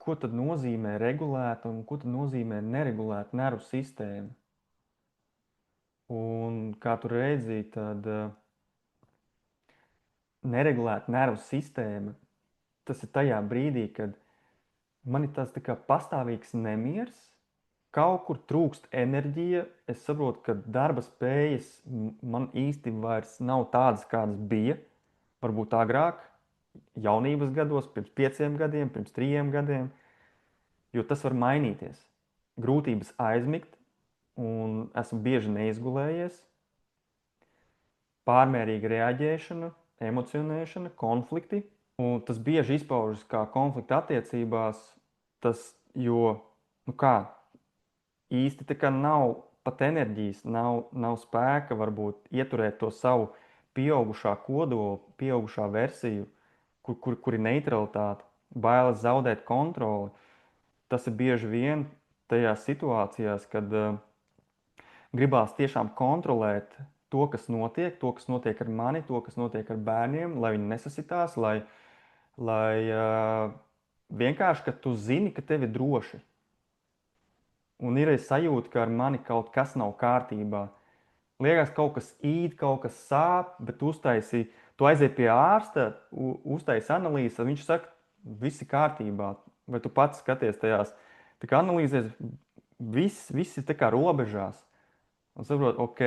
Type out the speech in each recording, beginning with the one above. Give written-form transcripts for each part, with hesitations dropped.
ko tad nozīmē regulēta un ko tad nozīmē neregulēta nervu sistēma. Un kā tu redzi, tad neregulēta nervu sistēma, tas ir tajā brīdī, kad man ir tāds tā kā pastāvīgs nemieris, kaut kur trūkst enerģija, es saprotu, ka darba spējas man īsti vairs nav tādas, kādas bija, varbūt agrāk, jaunības gados, pirms 5 gadiem, pirms 3 gadiem, jo tas var mainīties. Grūtības aizmigt, un esmu bieži neizgulējies, pārmērīga reaģēšana, emocionēšana, konflikti. Un tas bieži izpaužas kā konflikta attiecībās, jo nu kā, īsti tā kā nav pat enerģijas, nav spēka varbūt ieturēt to savu pieaugušā kodolu, pieaugušā versiju, kur ir neutralitāte, bailes zaudēt kontroli. Tas ir bieži vien tajās situācijās, kad gribās tiešām kontrolēt to, kas notiek ar mani, to, kas notiek ar bērniem, lai viņi nesasitās, lai vienkārši, ka tu zini, ka tev ir droši. Un ir sajūta, ka ar mani kaut kas nav kārtībā. Liekas, kaut kas īt, kaut kas sāp, bet tu aiziet pie ārsta, uztaisi analīzes, un viņš saka, viss ir kārtībā. Vai tu pats skaties tajās analīzēs, viss ir tā kā robežās. Un saprot, ok,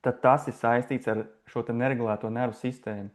tad tas ir saistīts ar šo neregulēto nervu sistēmu.